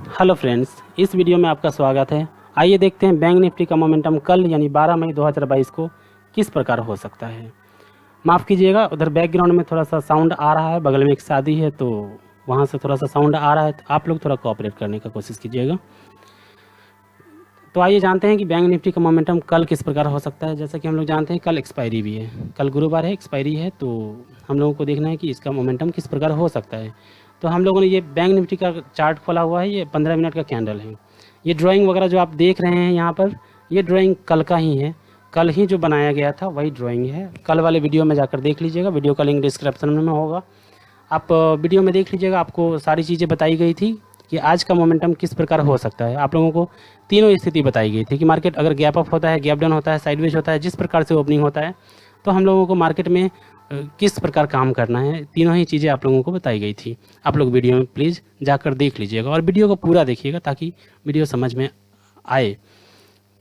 Hello friends, इस video में आपका स्वागत है। आइए देखते हैं बैंक निफ्टी का मोमेंटम कल यानी 12 मई 2022 को किस प्रकार हो सकता है। माफ़ कीजिएगा, उधर बैकग्राउंड में थोड़ा सा साउंड आ रहा है, बगल में एक शादी है तो वहाँ से थोड़ा सा साउंड आ रहा है, तो आप लोग थोड़ा कोऑपरेट करने का कोशिश कीजिएगा। तो आइए जानते हैं कि बैंक निफ्टी का मोमेंटम कल किस प्रकार हो सकता है। जैसा कि हम लोग जानते हैं कल एक्सपायरी भी है, कल गुरुवार है, एक्सपायरी है, तो हम लोगों को देखना है कि इसका मोमेंटम किस प्रकार हो सकता है। तो हम लोगों ने ये बैंक निफ्टी का चार्ट खोला हुआ है, ये 15 मिनट का कैंडल है। ये ड्राइंग वगैरह जो आप देख रहे हैं यहाँ पर, ये ड्राइंग कल का ही है, कल ही जो बनाया गया था वही ड्राइंग है। कल वाले वीडियो में जाकर देख लीजिएगा, वीडियो का लिंक डिस्क्रिप्शन में होगा, आप वीडियो में देख लीजिएगा। आपको सारी चीज़ें बताई गई थी कि आज का मोमेंटम किस प्रकार हो सकता है। आप लोगों को तीनों स्थिति बताई गई थी कि मार्केट अगर गैप अप होता है, गैप डाउन होता है, साइडवेज होता है, जिस प्रकार से ओपनिंग होता है, तो हम लोगों को मार्केट में किस प्रकार काम करना है, तीनों ही चीज़ें आप लोगों को बताई गई थी। आप लोग वीडियो में प्लीज़ जाकर देख लीजिएगा और वीडियो को पूरा देखिएगा ताकि वीडियो समझ में आए।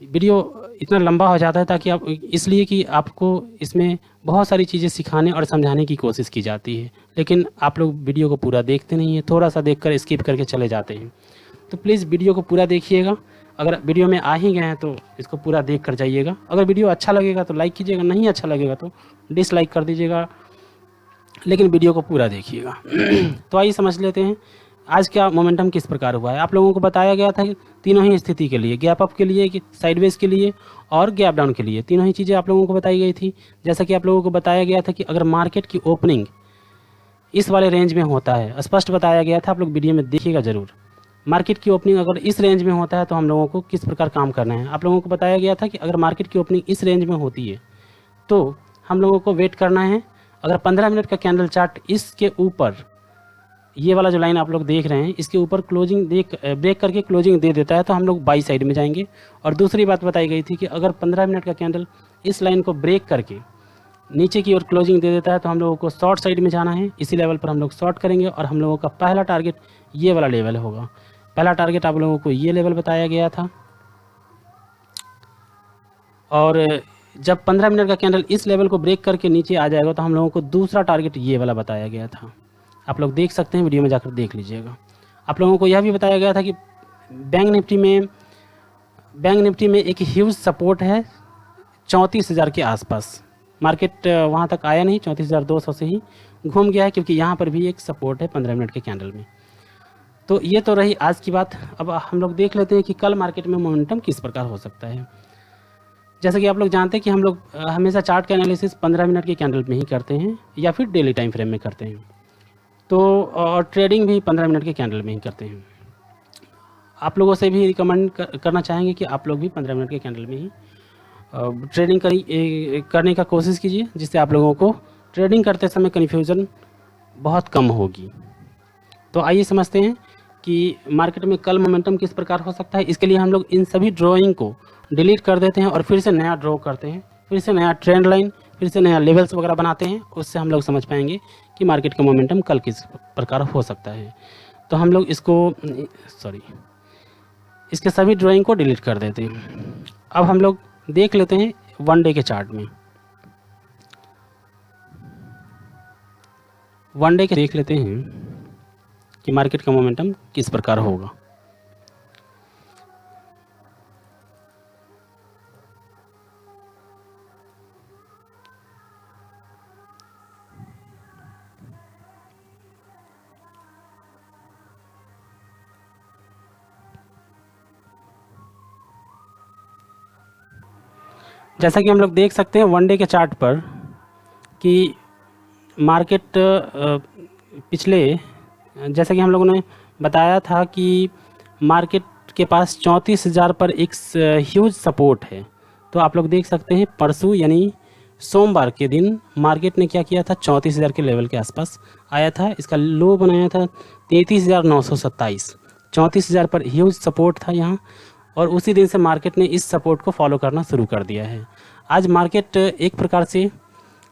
वीडियो इतना लंबा हो जाता है ताकि आप, इसलिए कि आपको इसमें बहुत सारी चीज़ें सिखाने और समझाने की कोशिश की जाती है, लेकिन आप लोग वीडियो को पूरा देखते नहीं हैं, थोड़ा सा देखकर स्किप करके चले जाते हैं। तो प्लीज़ वीडियो को पूरा देखिएगा। अगर वीडियो में आ ही गए हैं तो इसको पूरा देख कर जाइएगा। अगर वीडियो अच्छा लगेगा तो लाइक कीजिएगा, नहीं अच्छा लगेगा तो डिसलाइक कर दीजिएगा, लेकिन वीडियो को पूरा देखिएगा। तो आइए समझ लेते हैं आज का मोमेंटम किस प्रकार हुआ है। आप लोगों को बताया गया था कि तीनों ही स्थिति के लिए, गैप अप के लिए, कि साइडवेज के लिए और गैप डाउन के लिए, तीनों ही चीज़ें आप लोगों को बताई गई थी। जैसा कि आप लोगों को बताया गया था कि अगर मार्केट की ओपनिंग इस वाले रेंज में होता है, स्पष्ट बताया गया था, आप लोग वीडियो में देखिएगा ज़रूर। मार्केट की ओपनिंग अगर इस रेंज में होता है तो हम लोगों को किस प्रकार काम करना है। आप लोगों को बताया गया था कि अगर मार्केट की ओपनिंग इस रेंज में होती है तो हम लोगों को वेट करना है। अगर 15 मिनट का कैंडल चार्ट इसके ऊपर, ये वाला जो लाइन आप लोग देख रहे हैं, इसके ऊपर क्लोजिंग ब्रेक करके क्लोजिंग दे देता है तो हम लोग बाई साइड में जाएंगे। और दूसरी बात बताई गई थी कि अगर 15 मिनट का कैंडल इस लाइन को ब्रेक करके नीचे की ओर क्लोजिंग दे देता है तो हम लोगों को शॉर्ट साइड में जाना है। इसी लेवल पर हम लोग शॉर्ट करेंगे और हम लोगों का पहला टारगेट ये वाला लेवल होगा। पहला टारगेट आप लोगों को ये लेवल बताया गया था, और जब 15 मिनट का कैंडल इस लेवल को ब्रेक करके नीचे आ जाएगा तो हम लोगों को दूसरा टारगेट ये वाला बताया गया था। आप लोग देख सकते हैं, वीडियो में जाकर देख लीजिएगा। आप लोगों को यह भी बताया गया था कि बैंक निफ्टी में एक ह्यूज सपोर्ट है 34,000 के आसपास। मार्केट वहाँ तक आया नहीं, 34,200 से ही घूम गया है, क्योंकि यहाँ पर भी एक सपोर्ट है 15 मिनट के कैंडल में। तो ये तो रही आज की बात। अब हम लोग देख लेते हैं कि कल मार्केट में मोमेंटम किस प्रकार हो सकता है। जैसा कि आप लोग जानते हैं कि हम लोग हमेशा चार्ट का एनालिसिस 15 मिनट के कैंडल में ही करते हैं या फिर डेली टाइम फ्रेम में करते हैं, तो और ट्रेडिंग भी 15 मिनट के कैंडल में ही करते हैं। आप लोगों से भी रिकमेंड करना चाहेंगे कि आप लोग भी 15 मिनट के कैंडल में ही ट्रेडिंग करने का कोशिश कीजिए, जिससे आप लोगों को ट्रेडिंग करते समय कन्फ्यूज़न बहुत कम होगी। तो आइए समझते हैं कि मार्केट में कल मोमेंटम किस प्रकार हो सकता है। इसके लिए हम लोग इन सभी ड्राइंग को डिलीट कर देते हैं और फिर से नया ड्रॉ करते हैं, फिर से नया ट्रेंड लाइन, फिर से नया लेवल्स वगैरह बनाते हैं। उससे हम लोग समझ पाएंगे कि मार्केट का मोमेंटम कल किस प्रकार हो सकता है। तो हम लोग इसके सभी ड्राइंग को डिलीट कर देते हैं। अब हम लोग देख लेते हैं वन डे के चार्ट में। वन डे के देख लेते हैं कि मार्केट का मोमेंटम किस प्रकार होगा। जैसा कि हम लोग देख सकते हैं वन डे के चार्ट पर कि मार्केट पिछले, जैसा कि हम लोगों ने बताया था कि मार्केट के पास 34,000 पर एक ह्यूज सपोर्ट है। तो आप लोग देख सकते हैं परसों यानी सोमवार के दिन मार्केट ने क्या किया था, 34,000 के लेवल के आसपास आया था। इसका लो बनाया था 33,927। 34,000 पर ह्यूज सपोर्ट था यहाँ, और उसी दिन से मार्केट ने इस सपोर्ट को फॉलो करना शुरू कर दिया है। आज मार्केट एक प्रकार से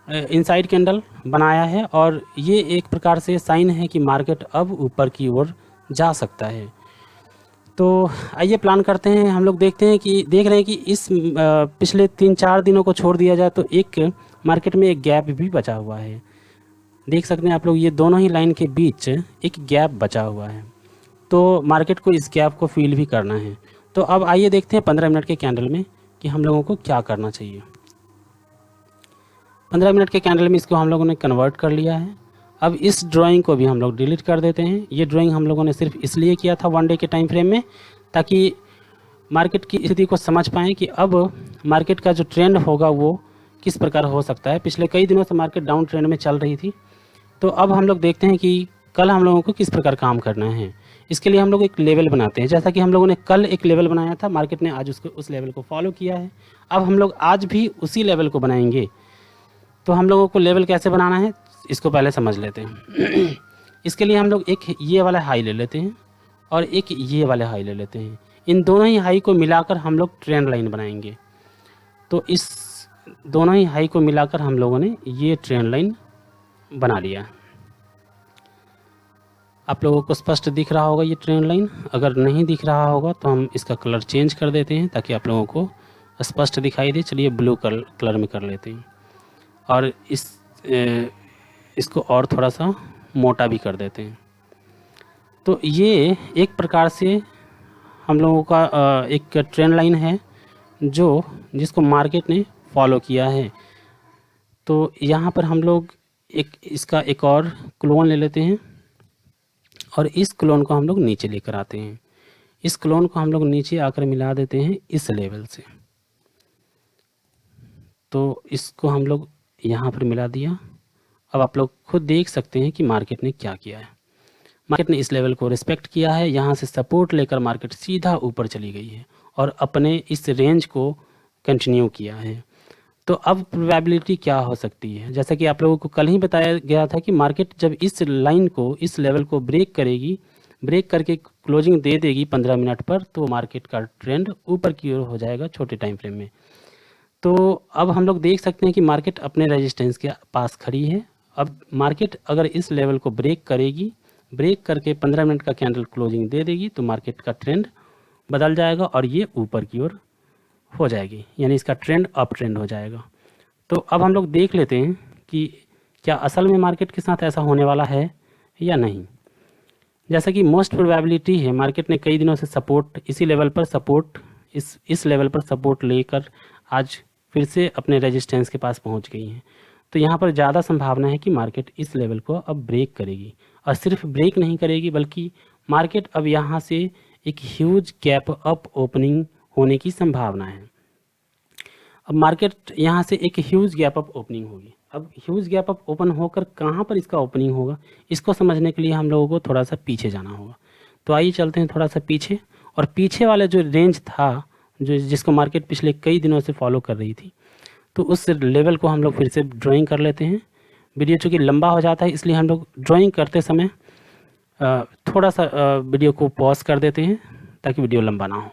इनसाइड कैंडल बनाया है, और ये एक प्रकार से साइन है कि मार्केट अब ऊपर की ओर जा सकता है। तो आइए प्लान करते हैं। हम लोग देख रहे हैं कि इस पिछले 3-4 दिनों को छोड़ दिया जाए तो एक मार्केट में एक गैप भी बचा हुआ है। देख सकते हैं आप लोग, ये दोनों ही लाइन के बीच एक गैप बचा हुआ है। तो मार्केट को इस गैप को फील भी करना है। तो अब आइए देखते हैं 15 मिनट के कैंडल में कि हम लोगों को क्या करना चाहिए। 15 मिनट के कैंडल में इसको हम लोगों ने कन्वर्ट कर लिया है। अब इस ड्राइंग को भी हम लोग डिलीट कर देते हैं। ये ड्राइंग हम लोगों ने सिर्फ इसलिए किया था 1 डे के टाइम फ्रेम में, ताकि मार्केट की स्थिति को समझ पाएँ कि अब मार्केट का जो ट्रेंड होगा वो किस प्रकार हो सकता है। पिछले कई दिनों से मार्केट डाउन ट्रेंड में चल रही थी, तो अब हम लोग देखते हैं कि कल हम लोगों को किस प्रकार काम करना है। इसके लिए हम लोग एक लेवल बनाते हैं। जैसा कि हम लोगों ने कल एक लेवल बनाया था, मार्केट ने आज उस लेवल को फॉलो किया है। अब हम लोग आज भी उसी लेवल को बनाएंगे। तो हम लोगों को लेवल कैसे बनाना है इसको पहले समझ लेते हैं। इसके लिए हम लोग एक ये वाला हाई ले लेते हैं और एक ये वाला हाई ले लेते हैं। इन दोनों ही हाई को मिलाकर हम लोग ट्रेंड लाइन बनाएंगे। तो इस दोनों ही हाई को मिलाकर हम लोगों ने ये ट्रेंड लाइन बना लिया। आप लोगों को स्पष्ट दिख रहा होगा ये ट्रेंड लाइन। अगर नहीं दिख रहा होगा तो हम इसका कलर चेंज कर देते हैं ताकि आप लोगों को स्पष्ट दिखाई दे। चलिए ब्लू कलर में कर लेते हैं और इसको और थोड़ा सा मोटा भी कर देते हैं। तो ये एक प्रकार से हम लोगों का एक ट्रेंड लाइन है जिसको मार्केट ने फॉलो किया है। तो यहाँ पर हम लोग इसका एक और क्लोन ले लेते हैं और इस क्लोन को हम लोग नीचे लेकर आते हैं। इस क्लोन को हम लोग नीचे आकर मिला देते हैं इस लेवल से। तो इसको हम लोग यहाँ पर मिला दिया। अब आप लोग खुद देख सकते हैं कि मार्केट ने क्या किया है। मार्केट ने इस लेवल को रिस्पेक्ट किया है। यहाँ से सपोर्ट लेकर मार्केट सीधा ऊपर चली गई है और अपने इस रेंज को कंटिन्यू किया है। तो अब प्रोबेबिलिटी क्या हो सकती है, जैसा कि आप लोगों को कल ही बताया गया था कि मार्केट जब इस लाइन को, इस लेवल को ब्रेक करेगी, ब्रेक करके क्लोजिंग दे देगी 15 मिनट पर, तो मार्केट का ट्रेंड ऊपर की ओर हो जाएगा छोटे टाइम फ्रेम में। तो अब हम लोग देख सकते हैं कि मार्केट अपने रेजिस्टेंस के पास खड़ी है। अब मार्केट अगर इस लेवल को ब्रेक करेगी, ब्रेक करके 15 मिनट का कैंडल क्लोजिंग दे देगी, तो मार्केट का ट्रेंड बदल जाएगा और ये ऊपर की ओर हो जाएगी, यानी इसका ट्रेंड अप ट्रेंड हो जाएगा। तो अब हम लोग देख लेते हैं कि क्या असल में मार्केट के साथ ऐसा होने वाला है या नहीं। जैसा कि मोस्ट प्रोबेबिलिटी है, मार्केट ने कई दिनों से सपोर्ट इसी लेवल पर सपोर्ट इस लेवल पर सपोर्ट लेकर आज फिर से अपने रेजिस्टेंस के पास पहुंच गई है। तो यहाँ पर ज़्यादा संभावना है कि मार्केट इस लेवल को अब ब्रेक करेगी, और सिर्फ ब्रेक नहीं करेगी बल्कि मार्केट अब यहाँ से एक ह्यूज गैप अप ओपनिंग होने की संभावना है। अब मार्केट यहाँ से एक ह्यूज गैप अप ओपनिंग होगी। अब ह्यूज गैप अप ओपन होकर कहाँ पर इसका ओपनिंग होगा, इसको समझने के लिए हम लोगों को थोड़ा सा पीछे जाना होगा। तो आइए चलते हैं थोड़ा सा पीछे, और पीछे वाला जो रेंज था जिसको मार्केट पिछले कई दिनों से फॉलो कर रही थी, तो उस लेवल को हम लोग फिर से ड्राइंग कर लेते हैं। वीडियो चूँकि लंबा हो जाता है इसलिए हम लोग ड्राइंग करते समय थोड़ा सा वीडियो को पॉज कर देते हैं ताकि वीडियो लंबा ना हो।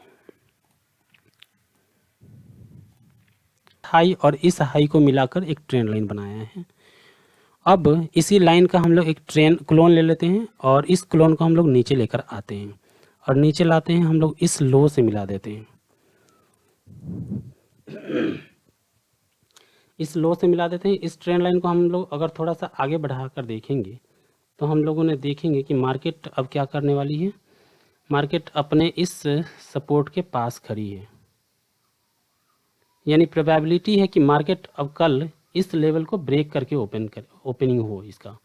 हाई और इस हाई को मिलाकर एक ट्रेंड लाइन बनाया है। अब इसी लाइन का हम लोग एक क्लोन ले लेते हैं और इस क्लोन को हम लोग नीचे लेकर आते हैं, और नीचे लाते हैं हम लोग इस लो से मिला देते हैं। इस लो से मिला देते हैं। इस ट्रेंड लाइन को हम लोग अगर थोड़ा सा आगे बढ़ाकर देखेंगे तो हम लोगों ने देखेंगे कि मार्केट अब क्या करने वाली है। मार्केट अपने इस सपोर्ट के पास खड़ी है, यानी प्रोबेबिलिटी है कि मार्केट अब कल इस लेवल को ब्रेक करके ओपनिंग हो इसका,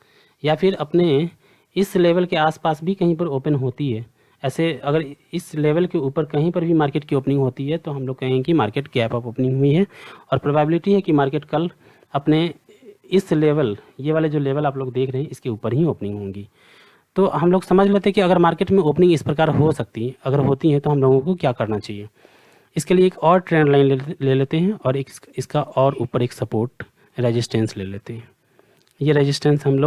या फिर अपने इस लेवल के आसपास भी कहीं पर ओपन होती है। ऐसे अगर इस लेवल के ऊपर कहीं पर भी मार्केट की ओपनिंग होती है तो हम लोग कहेंगे कि मार्केट गैप अप ओपनिंग हुई है, और प्रोबेबिलिटी है कि मार्केट कल अपने इस लेवल, ये वाले जो लेवल आप लोग देख रहे हैं, इसके ऊपर ही ओपनिंग होंगी। तो हम लोग समझ लेते हैं कि अगर मार्केट में ओपनिंग इस प्रकार हो सकती है, अगर होती है तो हम लोगों को क्या करना चाहिए। इसके लिए एक और ट्रेंड लाइन ले लेते हैं और इसका और ऊपर एक सपोर्ट रेजिस्टेंस ले लेते हैं। ये रेजिस्टेंस हम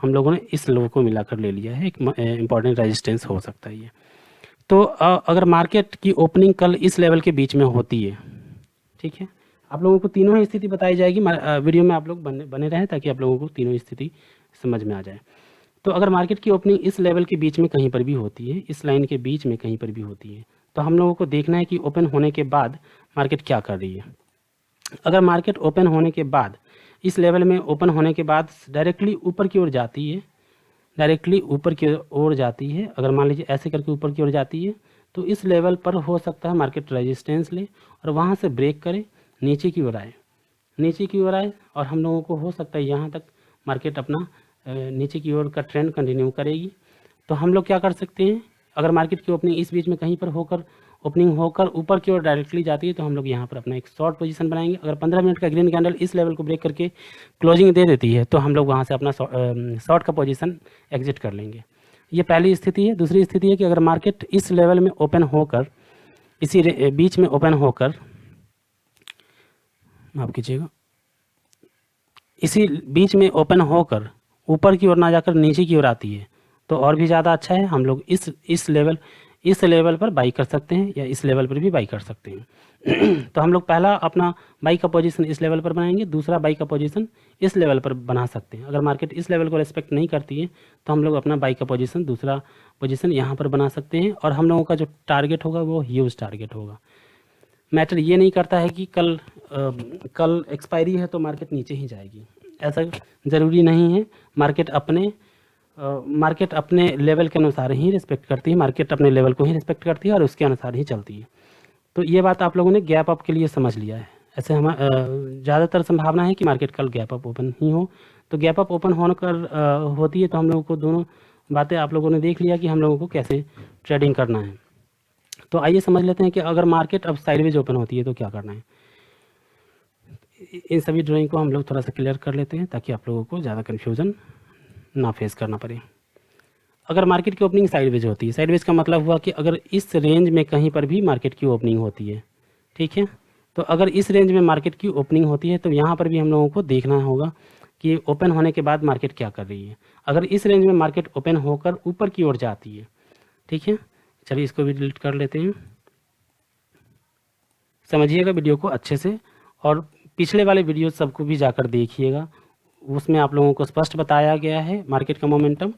लोगों ने इस लो को मिलाकर ले लिया है, एक इम्पॉर्टेंट रेजिस्टेंस हो सकता है ये। तो अगर मार्केट की ओपनिंग कल इस लेवल के बीच में होती है, ठीक है, आप लोगों को तीनों ही स्थिति बताई जाएगी। वीडियो में आप लोग बने रहें ताकि आप लोगों को तीनों स्थिति समझ में आ जाए। तो अगर मार्केट की ओपनिंग इस लेवल के बीच में कहीं पर भी होती है, इस लाइन के बीच में कहीं पर भी होती है, तो हम लोगों को देखना है कि ओपन होने के बाद मार्केट क्या कर रही है। अगर मार्केट ओपन होने के बाद इस लेवल में ओपन होने के बाद डायरेक्टली ऊपर की ओर जाती है, डायरेक्टली ऊपर की ओर जाती है, अगर मान लीजिए ऐसे करके ऊपर की ओर जाती है तो इस लेवल पर हो सकता है मार्केट रेजिस्टेंस ले और वहाँ से ब्रेक करे, नीचे की ओर आए, नीचे की ओर आए और हम लोगों को हो सकता है यहाँ तक मार्केट अपना नीचे की ओर का ट्रेंड कंटिन्यू करेगी। तो हम लोग क्या कर सकते हैं, अगर मार्केट की ओपनिंग इस बीच में कहीं पर होकर ओपनिंग होकर ऊपर की ओर डायरेक्टली जाती है तो हम लोग यहाँ पर अपना एक शॉर्ट पोजीशन बनाएंगे। अगर 15 मिनट का ग्रीन कैंडल इस लेवल को ब्रेक करके क्लोजिंग दे देती है तो हम लोग वहाँ से अपना शॉर्ट का पोजीशन एग्जिट कर लेंगे। ये पहली स्थिति है। दूसरी स्थिति है कि अगर मार्केट इस लेवल में ओपन होकर, इसी बीच में ओपन होकर, माफ कीजिएगा, इसी बीच में ओपन होकर ऊपर की ओर ना जाकर नीचे की ओर आती है तो और भी ज़्यादा अच्छा है। हम लोग इस लेवल पर बाई कर सकते हैं या इस लेवल पर भी बाई कर सकते हैं। तो हम लोग पहला अपना बाई का पोजीशन इस लेवल पर बनाएंगे, दूसरा बाई का पोजीशन इस लेवल पर बना सकते हैं। अगर मार्केट इस लेवल को रिस्पेक्ट नहीं करती है तो हम लोग अपना बाई का पोजीशन दूसरा पोजीशन यहाँ पर बना सकते हैं और हम लोगों का जो टारगेट होगा वो ह्यूज टारगेट होगा। मैटर ये नहीं करता है कि कल एक्सपायरी है तो मार्केट नीचे ही जाएगी, ऐसा ज़रूरी नहीं है। मार्केट अपने लेवल के अनुसार ही रिस्पेक्ट करती है, मार्केट अपने लेवल को ही रिस्पेक्ट करती है और उसके अनुसार ही चलती है। तो ये बात आप लोगों ने गैप अप के लिए समझ लिया है। ऐसे हम ज़्यादातर संभावना है कि मार्केट कल गैप अप ओपन ही हो, तो गैप अप ओपन होती है तो हम लोगों को दोनों बातें आप लोगों ने देख लिया कि हम लोगों को कैसे ट्रेडिंग करना है। तो आइए समझ लेते हैं कि अगर मार्केट अब साइडवेज ओपन होती है तो क्या करना है। इन सभी ड्राइंग को हम लोग थोड़ा सा क्लियर कर लेते हैं ताकि आप लोगों को ज़्यादा कन्फ्यूज़न ना फेस करना पड़े। अगर मार्केट की ओपनिंग साइडवेज होती है, साइडवेज का मतलब हुआ कि अगर इस रेंज में कहीं पर भी मार्केट की ओपनिंग होती है, ठीक है, तो अगर इस रेंज में मार्केट की ओपनिंग होती है तो यहाँ पर भी हम लोगों को देखना होगा कि ओपन होने के बाद मार्केट क्या कर रही है। अगर इस रेंज में मार्केट ओपन होकर ऊपर की ओर जाती है, ठीक है, चलिए इसको भी डिलीट कर लेते हैं। समझिएगा वीडियो को अच्छे से और पिछले वाले वीडियो सबको भी जाकर देखिएगा, उसमें आप लोगों को स्पष्ट बताया गया है मार्केट का मोमेंटम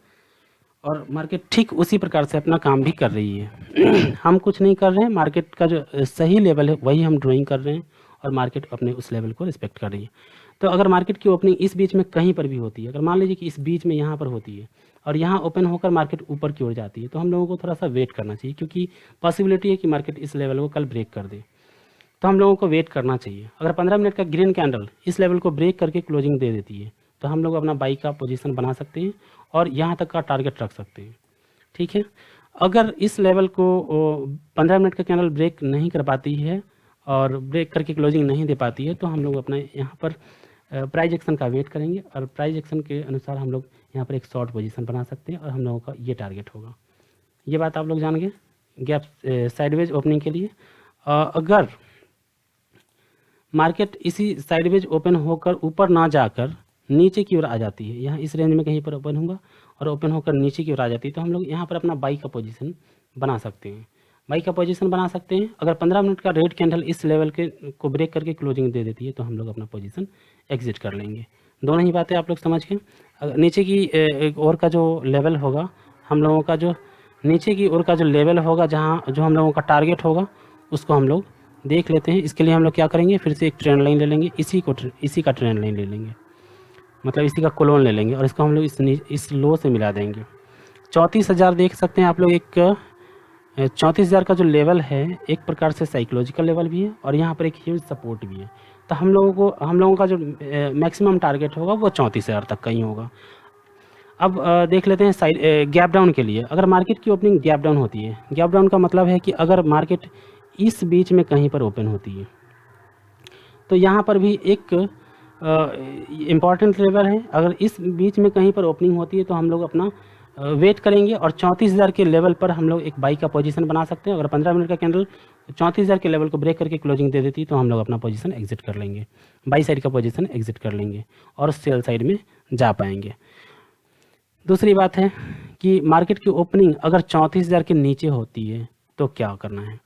और मार्केट ठीक उसी प्रकार से अपना काम भी कर रही है। हम कुछ नहीं कर रहे हैं, मार्केट का जो सही लेवल है वही हम ड्राइंग कर रहे हैं और मार्केट अपने उस लेवल को रिस्पेक्ट कर रही है। तो अगर मार्केट की ओपनिंग इस बीच में कहीं पर भी होती है, अगर मान लीजिए कि इस बीच में यहाँ पर होती है और यहाँ ओपन होकर मार्केट ऊपर की ओर जाती है तो हम लोगों को थोड़ा सा वेट करना चाहिए, क्योंकि पॉसिबिलिटी है कि मार्केट इस लेवल को कल ब्रेक कर दे, तो हम लोगों को वेट करना चाहिए। अगर 15 मिनट का ग्रीन कैंडल इस लेवल को ब्रेक करके क्लोजिंग दे देती है तो हम लोग अपना बाई का पोजीशन बना सकते हैं और यहाँ तक का टारगेट रख सकते हैं, ठीक है। अगर इस लेवल को 15 मिनट का कैंडल ब्रेक नहीं कर पाती है और ब्रेक करके क्लोजिंग नहीं दे पाती है तो हम लोग अपना यहाँ पर प्राइस एक्शन का वेट करेंगे और प्राइस एक्शन के अनुसार हम लोग यहाँ पर एक शॉर्ट पोजीशन बना सकते हैं और हम लोगों का ये टारगेट होगा। ये बात आप लोग जान गए गैप साइडवेज ओपनिंग के लिए। अगर मार्केट इसी साइडवेज ओपन होकर ऊपर ना जाकर नीचे की ओर आ जाती है, यहाँ इस रेंज में कहीं पर ओपन होगा और ओपन होकर नीचे की ओर आ जाती है तो हम लोग यहाँ पर अपना बाई का पोजीशन बना सकते हैं, बाई का पोजीशन बना सकते हैं। अगर 15 मिनट का रेड कैंडल इस लेवल के को ब्रेक करके क्लोजिंग दे देती है तो हम लोग अपना पोजीशन एग्जिट कर लेंगे। दोनों ही बातें आप लोग समझ गए। नीचे की एक ओर का जो लेवल होगा, हम लोगों का जो नीचे की ओर का जो लेवल होगा, जहाँ जो हम लोगों का टारगेट होगा उसको हम लोग देख लेते हैं। इसके लिए हम लोग क्या करेंगे, फिर से एक ट्रेंड लाइन ले लेंगे, इसी का ट्रेंड लाइन ले लेंगे, मतलब इसी का क्लोन ले लेंगे और इसको हम लोग इस लो से मिला देंगे। 34,000 देख सकते हैं आप लोग, एक 34,000 का जो लेवल है एक प्रकार से साइकोलॉजिकल लेवल भी है और यहाँ पर एक ह्यूज सपोर्ट भी है। तो हम लोगों का जो मैक्सिमम टारगेट होगा वो 34,000 तक का ही होगा। अब देख लेते हैं साइड गैप डाउन के लिए। अगर मार्केट की ओपनिंग गैप डाउन होती है, गैप डाउन का मतलब है कि अगर मार्केट इस बीच में कहीं पर ओपन होती है तो यहाँ पर भी एक इम्पॉर्टेंट लेवल है। अगर इस बीच में कहीं पर ओपनिंग होती है तो हम लोग अपना वेट करेंगे और 34,000 के लेवल पर हम लोग एक बाई का पोजीशन बना सकते हैं। अगर 15 मिनट का कैंडल 34,000 के लेवल को ब्रेक करके क्लोजिंग दे देती है तो हम लोग अपना पोजीशन एग्जिट कर लेंगे, बाई साइड का पोजीशन एग्जिट कर लेंगे और सेल साइड में जा पाएंगे। दूसरी बात है कि मार्केट की ओपनिंग अगर 34,000 के नीचे होती है तो क्या करना है।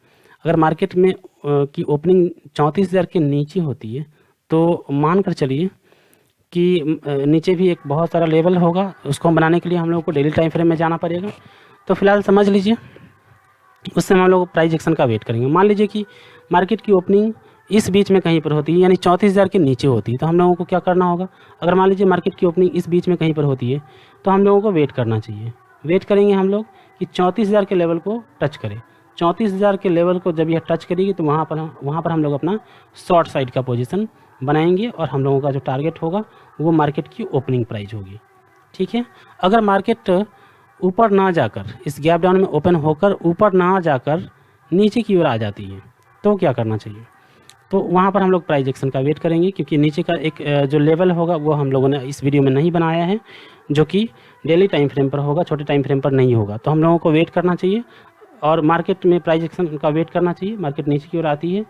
अगर मार्केट में की ओपनिंग 34,000 के नीचे होती है तो मान कर चलिए कि नीचे भी एक बहुत सारा लेवल होगा, उसको बनाने के लिए हम लोगों को डेली टाइम फ्रेम में जाना पड़ेगा। तो फिलहाल समझ लीजिए, उस समय हम लोग प्राइस एक्शन का वेट करेंगे। मान लीजिए कि मार्केट की ओपनिंग इस बीच में कहीं पर होती है, यानी 34,000 के नीचे होती है, तो हम लोगों को क्या करना होगा? अगर मान लीजिए मार्केट की ओपनिंग इस बीच में कहीं पर होती है तो हम लोगों को वेट करना चाहिए। वेट करेंगे हम लोग कि 34,000 के लेवल को टच करे। 34,000 के लेवल को जब यह टच करेगी तो वहाँ पर हम लोग अपना शॉर्ट साइड का पोजीशन बनाएंगे और हम लोगों का जो टारगेट होगा वो मार्केट की ओपनिंग प्राइस होगी। ठीक है। अगर मार्केट ऊपर ना जाकर, इस गैप डाउन में ओपन होकर ऊपर ना जाकर नीचे की ओर आ जाती है तो क्या करना चाहिए? तो वहाँ पर हम लोग प्राइस एक्शन का वेट करेंगे, क्योंकि नीचे का एक जो लेवल होगा वो हम लोगों ने इस वीडियो में नहीं बनाया है, जो कि डेली टाइम फ्रेम पर होगा, छोटे टाइम फ्रेम पर नहीं होगा। तो हम लोगों को वेट करना चाहिए और मार्केट में प्राइस एक्शन का वेट करना चाहिए। मार्केट नीचे की ओर आती है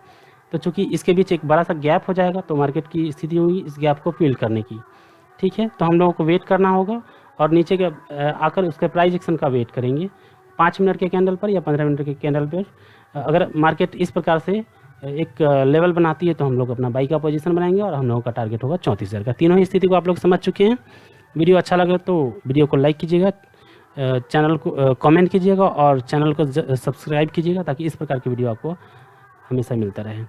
तो चूँकि इसके बीच एक बड़ा सा गैप हो जाएगा तो मार्केट की स्थिति होगी इस गैप को फिल करने की। ठीक है, तो हम लोगों को वेट करना होगा और नीचे के आकर उसके प्राइस एक्शन का वेट करेंगे 5 मिनट के कैंडल पर या 15 मिनट के कैंडल पर। अगर मार्केट इस प्रकार से एक लेवल बनाती है तो हम लोग अपना बाई का पोजीशन बनाएंगे और हम लोगों का टारगेट होगा 34,000 का। तीनों ही स्थिति को आप लोग समझ चुके हैं। वीडियो अच्छा लगे तो वीडियो को लाइक कीजिएगा, चैनल को कमेंट कीजिएगा और चैनल को सब्सक्राइब कीजिएगा ताकि इस प्रकार की वीडियो आपको हमेशा मिलता रहे।